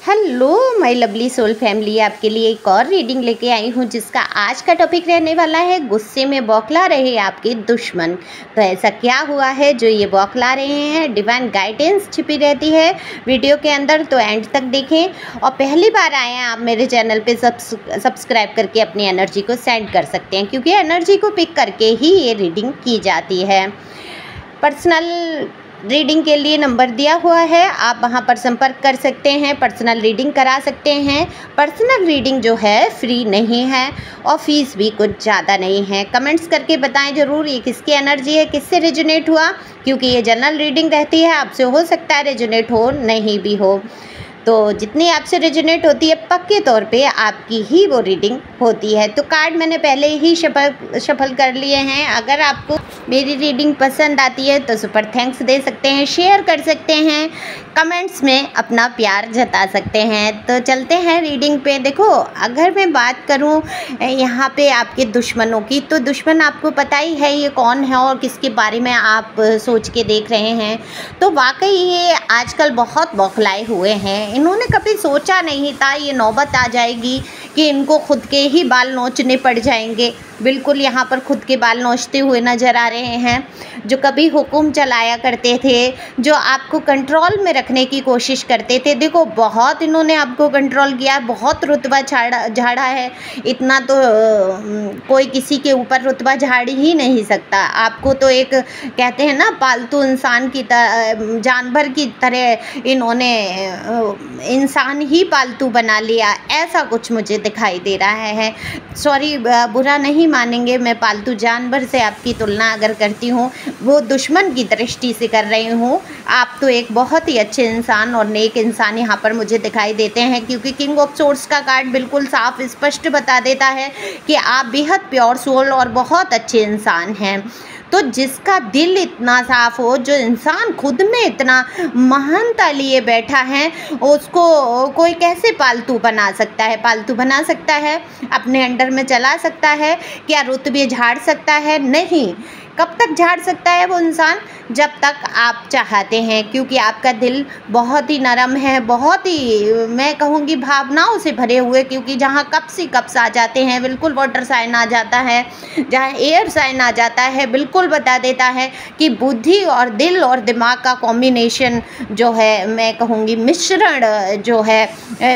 Hello my lovely soul family, आपके लिए एक और रीडिंग लेके आई हूँ जिसका आज का टॉपिक रहने वाला है गुस्से में बौखला रहे आपके दुश्मन। तो ऐसा क्या हुआ है जो ये बौखला रहे हैं? डिवाइन गाइडेंस छिपी रहती है वीडियो के अंदर, तो एंड तक देखें। और पहली बार आए हैं आप मेरे चैनल पे, सब्सक्राइब करके अपनी एनर्जी को सेंड कर सकते हैं, क्योंकि एनर्जी को पिक करके ही ये रीडिंग की जाती है। पर्सनल रीडिंग के लिए नंबर दिया हुआ है, आप वहां पर संपर्क कर सकते हैं, पर्सनल रीडिंग करा सकते हैं। पर्सनल रीडिंग जो है फ्री नहीं है और फीस भी कुछ ज़्यादा नहीं है। कमेंट्स करके बताएं ज़रूर ये किसकी एनर्जी है, किससे रेजोनेट हुआ, क्योंकि ये जनरल रीडिंग रहती है, आपसे हो सकता है रेजोनेट हो, नहीं भी हो। तो जितनी आपसे रेजोनेट होती है पक्के तौर पे आपकी ही वो रीडिंग होती है। तो कार्ड मैंने पहले ही शफल कर लिए हैं। अगर आपको मेरी रीडिंग पसंद आती है तो सुपर थैंक्स दे सकते हैं, शेयर कर सकते हैं, कमेंट्स में अपना प्यार जता सकते हैं। तो चलते हैं रीडिंग पे। देखो, अगर मैं बात करूं यहाँ पे आपके दुश्मनों की, तो दुश्मन आपको पता ही है ये कौन है और किसके बारे में आप सोच के देख रहे हैं। तो वाकई ये आजकल बहुत बौखलाए हुए हैं। इन्होंने कभी सोचा नहीं था ये नौबत आ जाएगी कि इनको खुद के ही बाल नोचने पड़ जाएंगे। बिल्कुल यहाँ पर खुद के बाल नोचते हुए नज़र आ रहे हैं। जो कभी हुक्म चलाया करते थे, जो आपको कंट्रोल में रखने की कोशिश करते थे, देखो बहुत इन्होंने आपको कंट्रोल किया, बहुत रुतबा झाड़ा है। इतना तो कोई किसी के ऊपर रुतबा झाड़ ही नहीं सकता। आपको तो एक कहते हैं ना, पालतू इंसान की तरह, जानवर की तरह इन्होंने इंसान ही पालतू बना लिया, ऐसा कुछ मुझे दिखाई दे रहा है। सॉरी, बुरा नहीं मानेंगे, मैं पालतू जानवर से आपकी तुलना अगर करती हूँ, वो दुश्मन की दृष्टि से कर रही हूँ। आप तो एक बहुत ही अच्छे इंसान और नेक इंसान यहाँ पर मुझे दिखाई देते हैं, क्योंकि किंग ऑफ सोर्ड्स का कार्ड बिल्कुल साफ स्पष्ट बता देता है कि आप बेहद प्योर सोल और बहुत अच्छे इंसान हैं। तो जिसका दिल इतना साफ हो, जो इंसान खुद में इतना महानता लिए बैठा है, उसको कोई कैसे पालतू बना सकता है? पालतू बना सकता है, अपने अंडर में चला सकता है, क्या रुतबे झाड़ सकता है? नहीं। कब तक झाड़ सकता है वो इंसान? जब तक आप चाहते हैं, क्योंकि आपका दिल बहुत ही नरम है, बहुत ही मैं कहूँगी भावनाओं से भरे हुए, क्योंकि जहाँ कप्स आ जाते हैं बिल्कुल वाटर साइन आ जाता है, जहाँ एयर साइन आ जाता है बिल्कुल बता देता है कि बुद्धि और दिल और दिमाग का कॉम्बिनेशन जो है, मैं कहूँगी मिश्रण जो है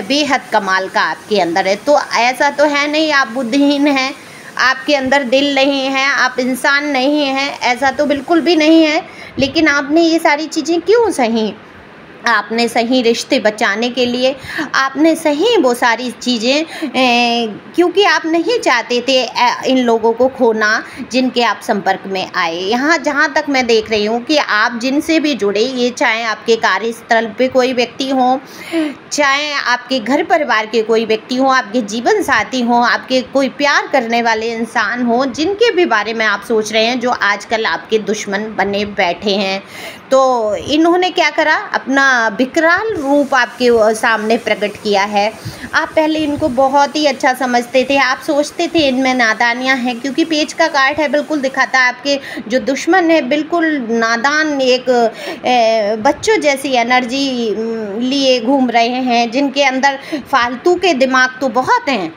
बेहद कमाल का आपके अंदर है। तो ऐसा तो है नहीं आप बुद्धिहीन हैं, आपके अंदर दिल नहीं है, आप इंसान नहीं हैं, ऐसा तो बिल्कुल भी नहीं है। लेकिन आपने ये सारी चीज़ें क्यों सही? आपने सही रिश्ते बचाने के लिए आपने सही वो सारी चीज़ें, क्योंकि आप नहीं चाहते थे इन लोगों को खोना जिनके आप संपर्क में आए। यहाँ जहाँ तक मैं देख रही हूँ कि आप जिनसे भी जुड़े, ये चाहे आपके कार्यस्थल पे कोई व्यक्ति हो, चाहे आपके घर परिवार के कोई व्यक्ति हो, आपके जीवन साथी हो, आपके कोई प्यार करने वाले इंसान हो, जिनके भी बारे में आप सोच रहे हैं, जो आजकल आपके दुश्मन बने बैठे हैं, तो इन्होंने क्या करा? अपना विकराल रूप आपके सामने प्रकट किया है। आप पहले इनको बहुत ही अच्छा समझते थे, आप सोचते थे इनमें नादानियाँ हैं, क्योंकि पेज का कार्ड है, बिल्कुल दिखाता है आपके जो दुश्मन है बिल्कुल नादान, एक बच्चों जैसी एनर्जी लिए घूम रहे हैं, जिनके अंदर फालतू के दिमाग तो बहुत हैं।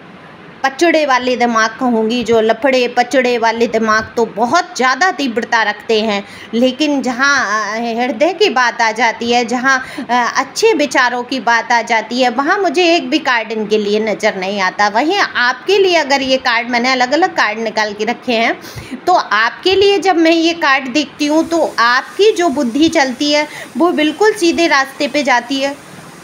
पचड़े वाले दिमाग कहूँगी, जो लफड़े पचड़े वाले दिमाग तो बहुत ज़्यादा तीव्रता रखते हैं, लेकिन जहाँ हृदय की बात आ जाती है, जहाँ अच्छे विचारों की बात आ जाती है, वहाँ मुझे एक भी कार्ड इनके लिए नज़र नहीं आता। वहीं आपके लिए अगर ये कार्ड, मैंने अलग अलग कार्ड निकाल के रखे हैं, तो आपके लिए जब मैं ये कार्ड देखती हूँ तो आपकी जो बुद्धि चलती है वो बिल्कुल सीधे रास्ते पे जाती है,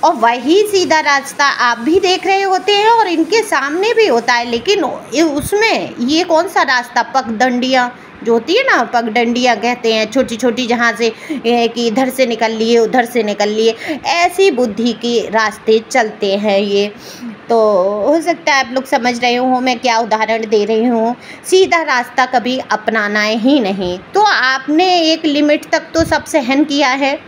और वही सीधा रास्ता आप भी देख रहे होते हैं और इनके सामने भी होता है। लेकिन उसमें ये कौन सा रास्ता, पगडंडियाँ जो होती है ना, पगडंडियाँ कहते हैं, छोटी छोटी, जहाँ से कि इधर से निकल लिए उधर से निकल लिए, ऐसी बुद्धि के रास्ते चलते हैं ये। तो हो सकता है आप लोग समझ रहे हो मैं क्या उदाहरण दे रही हूँ। सीधा रास्ता कभी अपनाना ही नहीं। तो आपने एक लिमिट तक तो सब सहन किया है,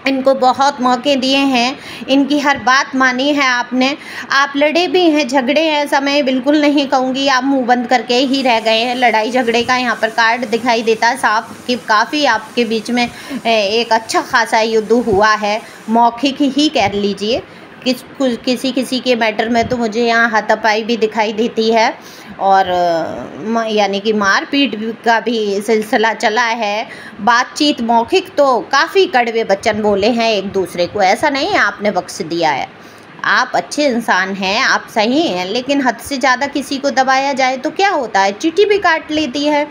इनको बहुत मौके दिए हैं, इनकी हर बात मानी है आपने, आप लड़े भी हैं, झगड़े हैं, समय बिल्कुल नहीं कहूँगी आप मुंह बंद करके ही रह गए हैं। लड़ाई झगड़े का यहाँ पर कार्ड दिखाई देता है साफ कि काफ़ी आपके बीच में एक अच्छा खासा युद्ध हुआ है, मौखिक ही कह लीजिए। किसी किसी के मैटर में तो मुझे यहाँ हाथापाई भी दिखाई देती है और यानी कि मारपीट का भी सिलसिला चला है। बातचीत मौखिक तो काफ़ी कड़वे वचन बोले हैं एक दूसरे को, ऐसा नहीं है आपने बख्श दिया है। आप अच्छे इंसान हैं, आप सही हैं, लेकिन हद से ज़्यादा किसी को दबाया जाए तो क्या होता है, चिट्ठी भी काट लेती है।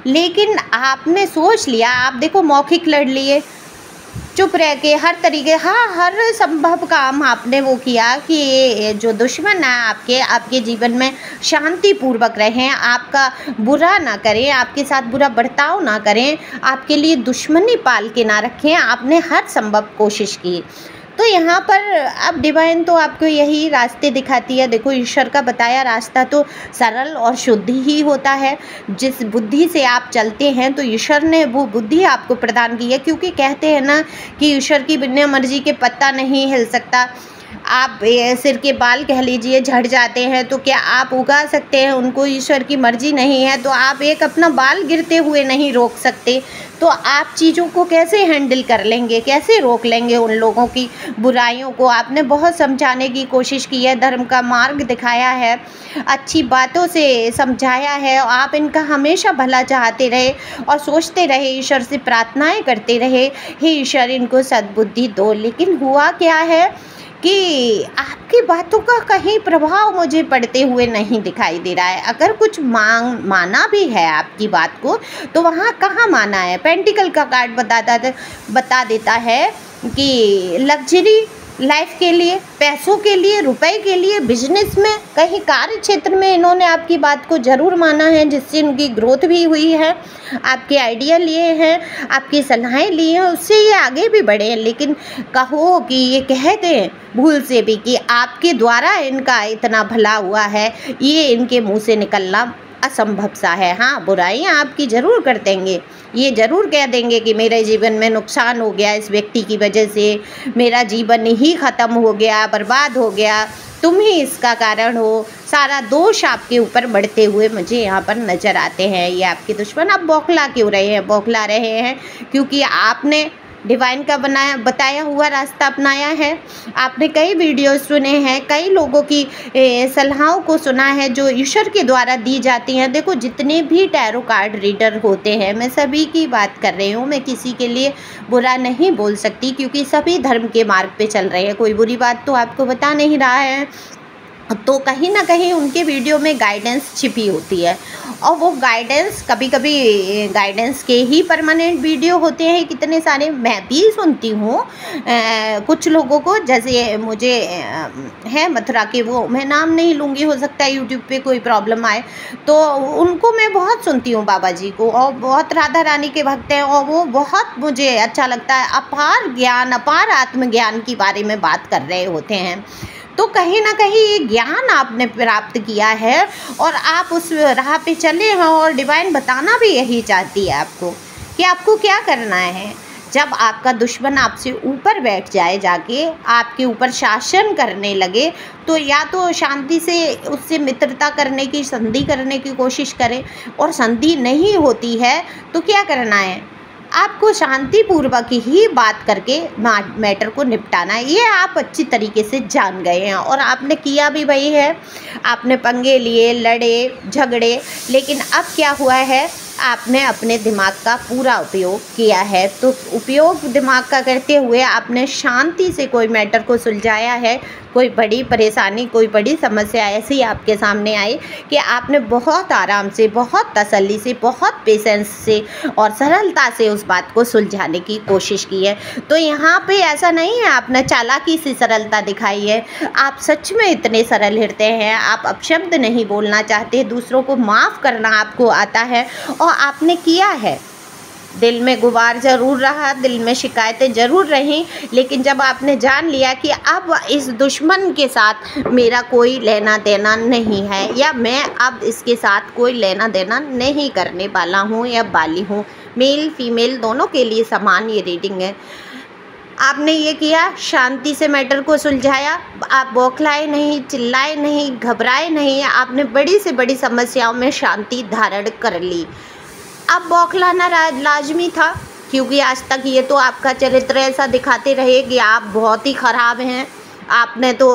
लेकिन आपने सोच लिया, आप देखो मौखिक लड़ लिए, चुप रह के हर तरीके, हाँ हर संभव काम आपने वो किया कि ये जो दुश्मन है आपके जीवन में शांतिपूर्वक रहें, आपका बुरा ना करें, आपके साथ बुरा बर्ताव ना करें, आपके लिए दुश्मनी पाल के ना रखें। आपने हर संभव कोशिश की। तो यहाँ पर अब डिवाइन तो आपको यही रास्ते दिखाती है। देखो, ईश्वर का बताया रास्ता तो सरल और शुद्ध ही होता है। जिस बुद्धि से आप चलते हैं तो ईश्वर ने वो बुद्धि आपको प्रदान की है, क्योंकि कहते हैं ना कि ईश्वर की बिना मर्जी के पत्ता नहीं हिल सकता। आप सिर के बाल कह लीजिए झड़ जाते हैं तो क्या आप उगा सकते हैं उनको? ईश्वर की मर्जी नहीं है तो आप एक अपना बाल गिरते हुए नहीं रोक सकते। तो आप चीज़ों को कैसे हैंडल कर लेंगे, कैसे रोक लेंगे उन लोगों की बुराइयों को? आपने बहुत समझाने की कोशिश की है, धर्म का मार्ग दिखाया है, अच्छी बातों से समझाया है। आप इनका हमेशा भला चाहते रहे और सोचते रहे, ईश्वर से प्रार्थनाएं करते रहे, हे ईश्वर इनको सद्बुद्धि दो। लेकिन हुआ क्या है कि आपकी बातों का कहीं प्रभाव मुझे पड़ते हुए नहीं दिखाई दे रहा है। अगर कुछ माना भी है आपकी बात को तो वहाँ कहाँ माना है? पेंटिकल का कार्ड बता देता है कि लग्जरी लाइफ के लिए, पैसों के लिए, रुपए के लिए, बिजनेस में, कहीं कार्य क्षेत्र में इन्होंने आपकी बात को ज़रूर माना है, जिससे इनकी ग्रोथ भी हुई है। आपके आइडिया लिए हैं, आपकी सलाहें ली हैं, उससे ये आगे भी बढ़े हैं। लेकिन कहो कि ये कह दें भूल से भी कि आपके द्वारा इनका इतना भला हुआ है, ये इनके मुँह से निकलना असंभव सा है। हाँ, बुराइयाँ आपकी ज़रूर कर देंगे, ये ज़रूर कह देंगे कि मेरे जीवन में नुकसान हो गया इस व्यक्ति की वजह से, मेरा जीवन ही ख़त्म हो गया, बर्बाद हो गया, तुम ही इसका कारण हो। सारा दोष आपके ऊपर बढ़ते हुए मुझे यहाँ पर नज़र आते हैं। ये आपके दुश्मन अब बौखला क्यों रहे हैं? बौखला रहे हैं क्योंकि आपने डिवाइन का बताया हुआ रास्ता अपनाया है। आपने कई वीडियोस सुने हैं, कई लोगों की सलाहों को सुना है जो ईश्वर के द्वारा दी जाती हैं। देखो, जितने भी टैरो कार्ड रीडर होते हैं, मैं सभी की बात कर रही हूँ, मैं किसी के लिए बुरा नहीं बोल सकती क्योंकि सभी धर्म के मार्ग पे चल रहे हैं, कोई बुरी बात तो आपको बता नहीं रहा है। तो कहीं ना कहीं उनके वीडियो में गाइडेंस छिपी होती है और वो गाइडेंस कभी कभी गाइडेंस के ही परमानेंट वीडियो होते हैं कितने सारे। मैं भी सुनती हूँ कुछ लोगों को, जैसे मुझे है मथुरा के, वो मैं नाम नहीं लूँगी, हो सकता है यूट्यूब पे कोई प्रॉब्लम आए, तो उनको मैं बहुत सुनती हूँ बाबा जी को, और बहुत राधा रानी के भक्त हैं और वो बहुत मुझे अच्छा लगता है, अपार ज्ञान, अपार आत्मज्ञान के बारे में बात कर रहे होते हैं। तो कहीं ना कहीं ये ज्ञान आपने प्राप्त किया है और आप उस राह पे चले हैं और डिवाइन बताना भी यही चाहती है आपको कि आपको क्या करना है। जब आपका दुश्मन आपसे ऊपर बैठ जाए, जाके आपके ऊपर शासन करने लगे, तो या तो शांति से उससे मित्रता करने की, संधि करने की कोशिश करें, और संधि नहीं होती है तो क्या करना है? आपको शांतिपूर्वक ही बात करके मैटर को निपटाना है। ये आप अच्छी तरीके से जान गए हैं और आपने किया भी वही है। आपने पंगे लिए, लड़े झगड़े, लेकिन अब क्या हुआ है, आपने अपने दिमाग का पूरा उपयोग किया है। तो उपयोग दिमाग का करते हुए आपने शांति से कोई मैटर को सुलझाया है। कोई बड़ी परेशानी, कोई बड़ी समस्या ऐसी आपके सामने आई कि आपने बहुत आराम से, बहुत तसल्ली से, बहुत पेशेंस से और सरलता से उस बात को सुलझाने की कोशिश की है। तो यहाँ पे ऐसा नहीं है आपने चालाकी से सरलता दिखाई है, आप सच में इतने सरल हृदय हैं। आप अपशब्द नहीं बोलना चाहते, दूसरों को माफ़ करना आपको आता है और आपने किया है। दिल में गुबार ज़रूर रहा, दिल में शिकायतें ज़रूर रहीं, लेकिन जब आपने जान लिया कि अब इस दुश्मन के साथ मेरा कोई लेना देना नहीं है, या मैं अब इसके साथ कोई लेना देना नहीं करने वाला हूँ या वाली हूँ, मेल फीमेल दोनों के लिए समान ये रीडिंग है। आपने ये किया, शांति से मैटर को सुलझाया, आप बौखलाए नहीं, चिल्लाए नहीं, घबराए नहीं, आपने बड़ी से बड़ी समस्याओं में शांति धारण कर ली। अब बौखलाना लाजमी था, क्योंकि आज तक ये तो आपका चरित्र ऐसा दिखाते रहे कि आप बहुत ही ख़राब हैं, आपने तो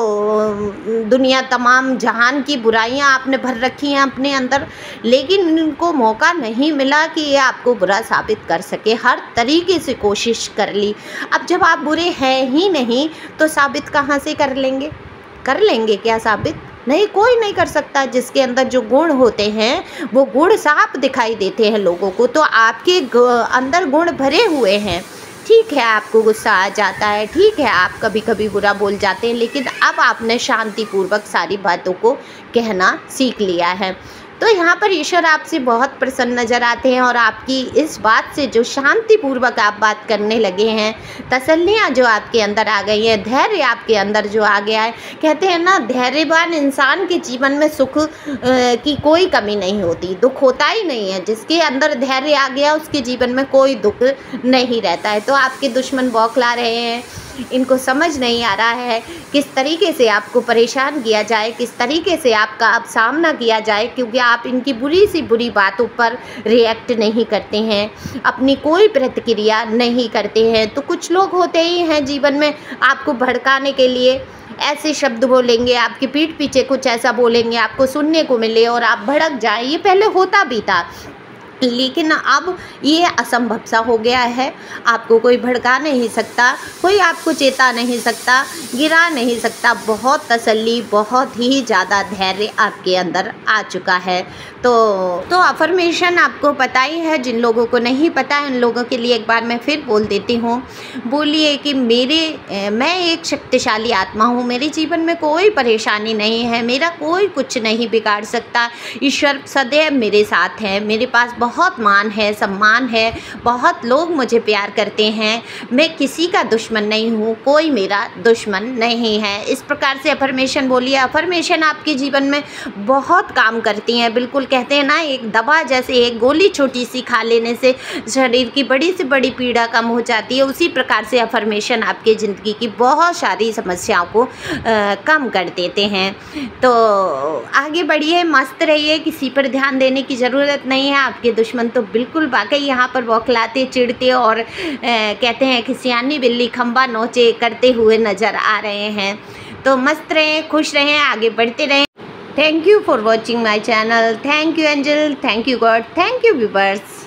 दुनिया तमाम जहान की बुराइयां आपने भर रखी हैं अपने अंदर, लेकिन इनको मौका नहीं मिला कि ये आपको बुरा साबित कर सके। हर तरीके से कोशिश कर ली। अब जब आप बुरे हैं ही नहीं तो साबित कहाँ से कर लेंगे? कर लेंगे क्या साबित? नहीं, कोई नहीं कर सकता। जिसके अंदर जो गुण होते हैं वो गुण साफ दिखाई देते हैं लोगों को। तो आपके अंदर गुण भरे हुए हैं। ठीक है, आपको गुस्सा आ जाता है, ठीक है, आप कभी कभी बुरा बोल जाते हैं, लेकिन अब आपने शांतिपूर्वक सारी बातों को कहना सीख लिया है। तो यहाँ पर ईश्वर आपसे बहुत प्रसन्न नज़र आते हैं और आपकी इस बात से जो शांतिपूर्वक आप बात करने लगे हैं, तसल्लियाँ जो आपके अंदर आ गई हैं, धैर्य आपके अंदर जो आ गया है। कहते हैं ना, धैर्यवान इंसान के जीवन में सुख की कोई कमी नहीं होती, दुख होता ही नहीं है। जिसके अंदर धैर्य आ गया उसके जीवन में कोई दुख नहीं रहता है। तो आपके दुश्मन बौखला रहे हैं, इनको समझ नहीं आ रहा है किस तरीके से आपको परेशान किया जाए, किस तरीके से आपका अब सामना किया जाए, क्योंकि आप इनकी बुरी सी बुरी बातों पर रिएक्ट नहीं करते हैं, अपनी कोई प्रतिक्रिया नहीं करते हैं। तो कुछ लोग होते ही हैं जीवन में आपको भड़काने के लिए, ऐसे शब्द बोलेंगे, आपकी पीठ पीछे कुछ ऐसा बोलेंगे आपको सुनने को मिले और आप भड़क जाएं। ये पहले होता भी था, लेकिन अब ये असंभव सा हो गया है। आपको कोई भड़का नहीं सकता, कोई आपको चेता नहीं सकता, गिरा नहीं सकता। बहुत तसल्ली, बहुत ही ज़्यादा धैर्य आपके अंदर आ चुका है। तो अफर्मेशन आपको पता ही है। जिन लोगों को नहीं पता है उन लोगों के लिए एक बार मैं फिर बोल देती हूँ। बोलिए कि मैं एक शक्तिशाली आत्मा हूँ, मेरे जीवन में कोई परेशानी नहीं है, मेरा कोई कुछ नहीं बिगाड़ सकता। ईश्वर सदैव मेरे साथ है, मेरे पास बहुत मान है, सम्मान है, बहुत लोग मुझे प्यार करते हैं, मैं किसी का दुश्मन नहीं हूँ, कोई मेरा दुश्मन नहीं है। इस प्रकार से अफर्मेशन बोलिए। अफर्मेशन आपके जीवन में बहुत काम करती हैं। बिल्कुल कहते हैं ना, एक दवा जैसे एक गोली छोटी सी खा लेने से शरीर की बड़ी से बड़ी पीड़ा कम हो जाती है, उसी प्रकार से अफर्मेशन आपके ज़िंदगी की बहुत सारी समस्याओं को कम कर देते हैं। तो आगे बढ़िए, मस्त रहिए, किसी पर ध्यान देने की ज़रूरत नहीं है। आपके दुश्मन तो बिल्कुल वाकई यहाँ पर बौखलाते, चिढ़ते और कहते हैं कि सियानी बिल्ली खंबा नोचे करते हुए नज़र आ रहे हैं। तो मस्त रहें, खुश रहें, आगे बढ़ते रहें। Thank you for watching my channel. Thank you angel, thank you God, thank you viewers.